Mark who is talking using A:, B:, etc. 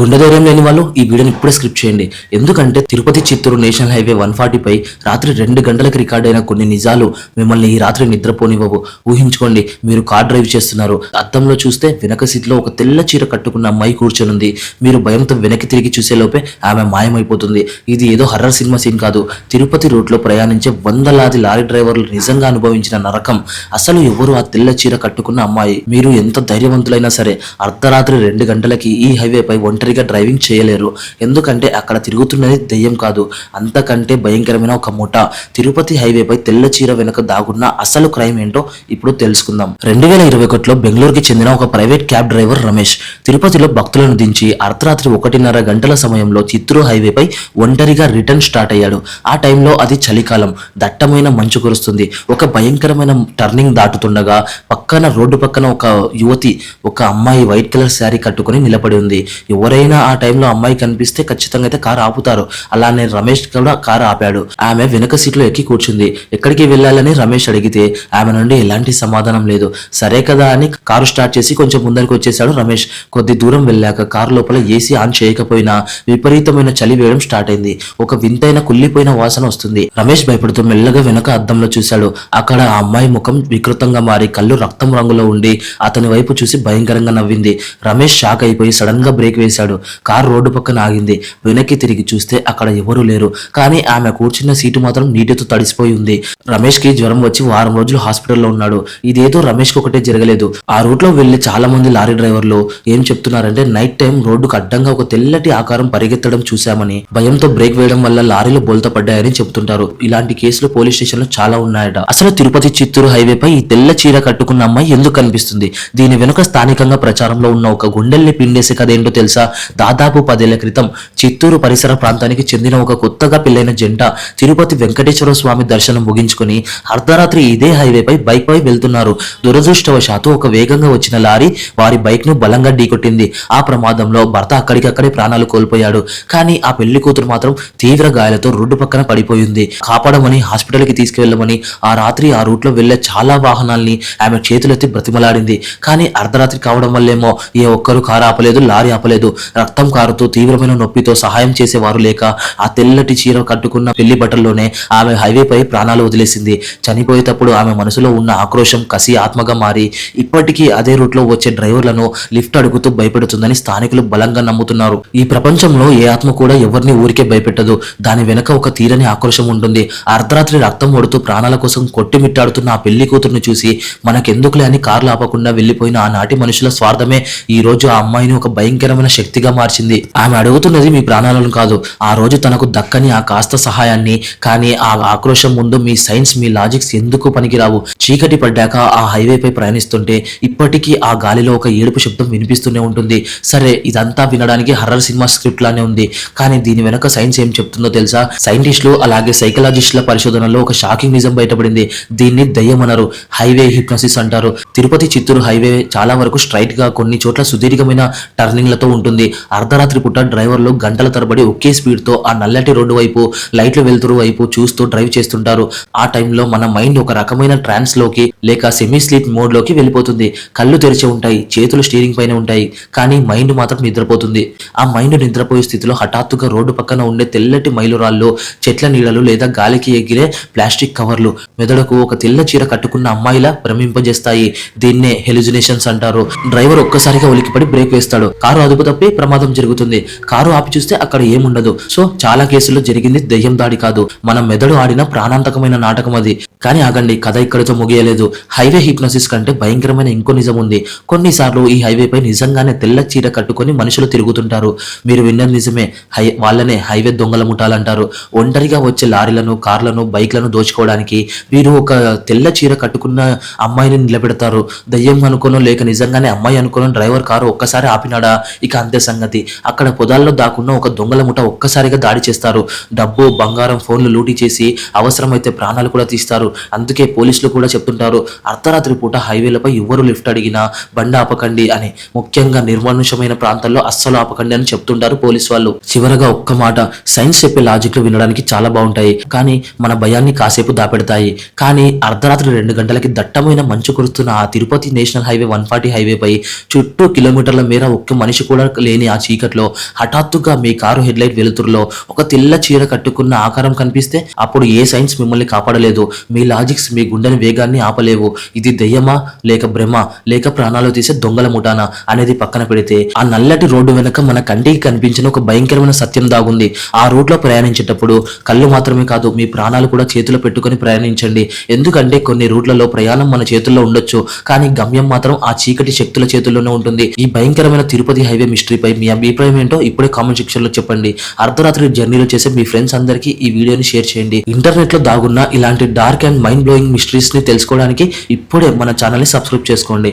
A: గుండె ధైర్యం లేని వాళ్ళు ఈ వీడియోని ఇప్పుడే స్క్రిప్ట్ చేయండి. ఎందుకంటే తిరుపతి చిత్తూరు నేషనల్ హైవే 140 పై రాత్రి 2 గంటలకు రికార్డ్ అయిన కొన్ని నిజాలు మిమ్మల్ని ఈ రాత్రి నిద్రపోనివ్వవు. ఊహించుకోండి, మీరు కార్ డ్రైవ్ చేస్తున్నారు. అద్దంలో చూస్తే వెనక సీట్లో ఒక తెల్ల చీర కట్టుకున్న అమ్మాయి కూర్చొనుంది. మీరు భయంతో వెనక్కి తిరిగి చూసేలోపే ఆమె మాయమైపోతుంది. ఇది ఏదో హర్రర్ సినిమా సీన్ కాదు. తిరుపతి రూట్లో ప్రయాణించే వందలాది లారీ డ్రైవర్లు నిజంగా అనుభవించిన నరకం. అసలు ఎవరు ఆ తెల్ల చీర కట్టుకున్న అమ్మాయి? మీరు ఎంత ధైర్యవంతులైనా సరే అర్ధరాత్రి 2 గంటలకి ఈ హైవేపై ఒంటరిగా డ్రైవింగ్ చేయలేరు. ఎందుకంటే అక్కడ తిరుగుతున్నది దెయ్యం కాదు, అంతకంటే భయంకరమైన ఒక ముఠ. తిరుపతి హైవేపై తెల్ల చీర వెనుక దాగున్న అసలు క్రైమ్ ఏంటో ఇప్పుడు తెలుసుకుందాం. 2021లో బెంగళూరుకి చెందిన ఒక ప్రైవేట్ క్యాబ్ డ్రైవర్ రమేష్ తిరుపతిలో భక్తులను దించి అర్ధరాత్రి 1:30 గంటల సమయంలో చిత్తూరు హైవేపై ఒంటరిగా రిటర్న్ స్టార్ట్ అయ్యాడు. ఆ టైంలో అది చలికాలం, దట్టమైన మంచు కురుస్తుంది. ఒక భయంకరమైన టర్నింగ్ దాటుతుండగా పక్కన రోడ్డు పక్కన ఒక యువతి, ఒక అమ్మాయి వైట్ కలర్ శారీ కట్టుకుని నిలబడి ఉంది. ఎవరైనా ఆ టైంలో అమ్మాయి కనిపిస్తే ఖచ్చితంగా అయితే కారు ఆపుతారు. అలానే రమేష్ కూడా కారు ఆపాడు. ఆమె వెనక సీట్లో ఎక్కి కూర్చుంది. ఎక్కడికి వెళ్ళాలని రమేష్ అడిగితే ఆమె నుండి ఎలాంటి సమాధానం లేదు. సరే కదా అని కారు స్టార్ట్ చేసి కొంచెం ముందరికి వచ్చేసాడు రమేష్. కొద్ది దూరం వెళ్ళాక కారు లోపల ఏసీ ఆన్ చేయకపోయినా విపరీతమైన చలి వేయడం స్టార్ట్ అయింది. ఒక వింతైన కుళ్ళిపోయిన వాసన వస్తుంది. రమేష్ భయపడుతూ మెల్లగా వెనక అద్దంలో చూశాడు. అక్కడ ఆ అమ్మాయి ముఖం వికృతంగా మారి కళ్ళు రక్తం రంగులో ఉండి అతని వైపు చూసి భయంకరంగా నవ్వింది. రమేష్ షాక్ అయిపోయి సడన్ గా బ్రేక్ వేశాడు. కారు రోడ్డు పక్కన ఆగింది. వెనక్కి తిరిగి చూస్తే అక్కడ ఎవరూ లేరు. కానీ ఆమె కూర్చున్న సీటు మాత్రం నీటితో తడిసిపోయి ఉంది. రమేష్ కి జ్వరం వచ్చి వారం రోజులు హాస్పిటల్లో ఉన్నాడు. ఇదేదో రమేష్ కి ఒకటే జరగలేదు. ఆ రూట్ లో వెళ్లి చాలా మంది లారీ డ్రైవర్లు ఏం చెప్తున్నారంటే నైట్ టైం రోడ్డుకు అడ్డంగా ఒక తెల్లటి ఆకారం పరిగెత్తడం చూశామని, భయంతో బ్రేక్ వేయడం వల్ల లారీలు బోల్తా పడ్డాయని చెబుతుంటారు. ఇలాంటి కేసులు పోలీస్ స్టేషన్ లో చాలా ఉన్నాయట. అసలు తిరుపతి చిత్తూరు హైవేపై ఈ తెల్ల చీర కట్టుకున్న అమ్మాయి ఎందుకు కనిపిస్తుంది? దీని వెనుక స్థానికంగా ప్రచారంలో ఉన్న ఒక గుండెల్ని పిండేసే కథ ఏంటో తెలుసా? దాదాపు 10 ఏళ్ల క్రితం చిత్తూరు పరిసర ప్రాంతానికి చెందిన ఒక కొత్తగా పెళ్లైన జంట తిరుపతి వెంకటేశ్వర స్వామి దర్శనం ముగించుకుని అర్ధరాత్రి ఇదే హైవేపై బైక్ పై వెళ్తున్నారు. దురదృష్టవశాత్తు ఒక వేగంగా వచ్చిన లారీ వారి బైక్ ను బలంగా ఢీకొట్టింది. ఆ ప్రమాదంలో భర్త అక్కడికక్కడే ప్రాణాలు కోల్పోయాడు. కానీ ఆ పెళ్లి కూతురు మాత్రం తీవ్ర గాయాలతో రోడ్డు పక్కన పడిపోయింది. కాపాడమని హాస్పిటల్ కి తీసుకువెళ్లమని ఆ రాత్రి ఆ రూట్ లో వెళ్లే చాలా వాహనాల్ని ఆమె చేతులెత్తి బ్రతిమలాడింది. కానీ అర్ధరాత్రి కావడం వల్లేమో ఏ ఒక్కరు కారు ఆపలేదు, లారీ ఆపలేదు. రక్తం కారుతూ తీవ్రమైన నొప్పితో సహాయం చేసేవారు లేక ఆ తెల్లటి చీర కట్టుకున్న పెళ్లి బట్టల్లోనే ఆమె హైవేపై ప్రాణాలు వదిలేసింది. చనిపోయేటప్పుడు ఆమె మనసులో ఉన్న ఆక్రోశం కసి ఆత్మగా మారి ఇప్పటికీ అదే రూట్ లో వచ్చే డ్రైవర్లను లిఫ్ట్ అడుగుతూ భయపెడుతుందని స్థానికులు బలంగా నమ్ముతున్నారు. ఈ ప్రపంచంలో ఏ ఆత్మ కూడా ఎవరిని ఊరికే భయపెట్టదు. దాని వెనక ఒక తీరని ఆక్రోశం ఉంటుంది. అర్ధరాత్రి రక్తం ఒడుతూ ప్రాణాల కోసం కొట్టిమిట్టాడుతున్న ఆ పెళ్లి కూతురుని చూసి మనకెందుకులే అని కార్లు ఆపకుండా వెళ్లిపోయిన ఆనాటి మనుషుల స్వార్థమే ఈ రోజు ఆ అమ్మాయిని ఒక భయంకరమైన శక్తిగా మార్చింది. ఆమె అడుగుతున్నది మీ ప్రాణాలను కాదు, ఆ రోజు తనకు దక్కని ఆ కాస్త సహాయాన్ని. కానీ ఆ ఆక్రోశం ముందు మీ సైన్స్, మీ లాజిక్స్ ఎందుకు పనికిరావు. చీకటి పడ్డాక ఆ హైవేపై ప్రయాణిస్తుంటే ఇప్పటికీ ఆ గాలిలో ఒక ఏడుపు శబ్దం వినిపిస్తూనే ఉంటుంది. సరే, ఇదంతా వినడానికి హర్రర్ సినిమా స్క్రిప్ట్ లానే ఉంది. కానీ దీని వెనక సైన్స్ ఏం చెప్తుందో తెలుసా? సైంటిస్టులు అలాగే సైకలాజిస్టుల పరిశోధనలో ఒక షాకింగ్ నిజం బయటపడింది. దీన్ని దయ్యం అనరు, హైవే హిప్నోసిస్ అంటారు. తిరుపతి చిత్తూరు హైవే చాలా వరకు స్ట్రైట్ గా, కొన్ని చోట్ల సుదీర్ఘమైన టర్నింగ్లతో ఉంటుంది. అర్ధరాత్రి పూట డ్రైవర్లు గంటల తరబడి ఒకే స్పీడ్ తో ఆ నల్లటి రోడ్డు వైపు, లైట్లు వెలుతురు వైపు చూస్తూ డ్రైవ్ చేస్తుంటారు. ఆ టైంలో మన మైండ్ ఒక రకమైన ట్రాన్స్ లోకి లేక సెమీ స్లీప్ మోడ్ లోకి వెళ్ళిపోతుంది. కళ్ళు తెరిచి ఉంటాయి, చేతులు స్టీరింగ్ పైన ఉంటాయి, కానీ మైండ్ మాత్రం నిద్రపోతుంది. ఆ మైండ్ నిద్రపోయే స్థితిలో హఠాత్తుగా రోడ్డు పక్కన ఉండే తెల్లటి మైలురాళ్ళు, చెట్ల నీడలు లేదా గాలికి ఎగిరే ప్లాస్టిక్ కవర్లు మెదడుకు ఒక తెల్ల చీర కట్టుకున్న అమ్మాయిలా భ్రమింపజేస్తాయి. దీన్నే హెలుజినేషన్స్ అంటారు. డ్రైవర్ ఒక్కసారిగా ఉలికిపడి బ్రేక్ వేస్తాడు. కారు అదుపు తప్పి ప్రమాదం జరుగుతుంది. కారు ఆపి చూస్తే అక్కడ ఏముండదు. సో చాలా కేసుల్లో జరిగింది దెయ్యం దాడి కాదు, మన మెదడు ఆడిన ప్రాణాంతకమైన నాటకం అది. కానీ ఆగండి, కథ ఇక్కడితో ముగియలేదు. హైవే హిప్నోసిస్ కంటే భయంకరమైన ఇంకో నిజం ఉంది. కొన్నిసార్లు ఈ హైవేపై నిజంగానే తెల్ల చీర కట్టుకొని మనుషులు తిరుగుతుంటారు. మీరు విన్నది నిజమే, వాళ్ళనే హైవే దొంగల ముఠాలంటారు. ఒంటరిగా వచ్చే లారీలను, కార్లను, బైక్లను దోచుకోవడానికి వీరు ఒక తెల్ల చీర కట్టుకున్న అమ్మాయిని నిలబెడతారు. దయ్యం అనుకోనో లేక నిజంగానే అమ్మాయి అనుకోనో డ్రైవర్ కారు ఒక్కసారి ఆపినాడా, ఇక అంతే సంగతి. అక్కడ పొదాల్లో దాక్కున్న ఒక దొంగల ముఠ ఒక్కసారిగా దాడి చేస్తారు. డబ్బు, బంగారం, ఫోన్లు లూటీ చేసి అవసరమైతే ప్రాణాలు కూడా తీస్తారు. అందుకే పోలీసులు కూడా చెప్తుంటారు, అర్ధరాత్రి పూట హైవేలపై ఎవరు లిఫ్ట్ అడిగినా బండి ఆపకండి అని. ముఖ్యంగా నిర్మానుషమైన ప్రాంతాల్లో అస్సలు ఆపకండి అని చెప్తుంటారు పోలీసు వాళ్ళు. చివరగా ఒక్క మాట, సైన్స్ చెప్పే లాజిక్లు వినడానికి చాలా బాగుంటాయి, కానీ మన భయాన్ని కాసేపు దాపెడతాయి. కానీ అర్ధరాత్రి 2 గంటలకి దట్టమైన మంచు కురుస్తున్న ఆ తిరుపతి నేషనల్ హైవే 140 హైవేపై చుట్టూ కిలోమీటర్ల మేర ఒక్క మనిషి కూడా లేని ఆ చీకట్లో హఠాత్తుగా మీ కారు హెడ్లైట్ వెలుతురులో ఒక తెల్ల చీర కట్టుకున్న ఆకారం కనిపిస్తే అప్పుడు ఏ సైన్స్ మిమ్మల్ని కాపాడలేదు, మీ లాజిక్స్ మీ గుండెని వేగాన్ని ఆపలేవు. ఇది దెయ్యమా లేక భ్రమ లేక ప్రాణాలు తీసే దొంగల ముఠానా అనేది పక్కన పెడితే ఆ నల్లటి రోడ్డు వెనక మన కంటికి కనిపించిన ఒక భయంకరమైన సత్యం దాగుంది. ఆ రూట్లో ప్రయాణించేటప్పుడు కళ్ళు మాత్రమే కాదు మీ ప్రాణాలు కూడా చేతిలో పెట్టుకొని ప్రయాణించండి. ఎందుకంటే కొన్ని రూట్లలో ప్రయాణం మన చేతుల్లో ఉండొచ్చు, కానీ గమ్యం మాత్రం ఆ చీకటి శక్తుల చేతుల్లోనే ఉంటుంది. ఈ భయంకరమైన తిరుపతి హైవే మిస్టరీపై మీ అభిప్రాయం ఏంటో ఇప్పుడే కామెంట్ సెక్షన్ లో చెప్పండి. అర్ధరాత్రి జర్నీలో చేసే మీ ఫ్రెండ్స్ అందరికీ ఈ వీడియోని షేర్ చేయండి. ఇంటర్నెట్ లో దాగున్న ఇలాంటి dark and mind blowing mysteries ని తెలుసుకోవడానికి ఇప్పుడే మన ఛానల్ ని సబ్స్క్రైబ్ చేసుకోండి.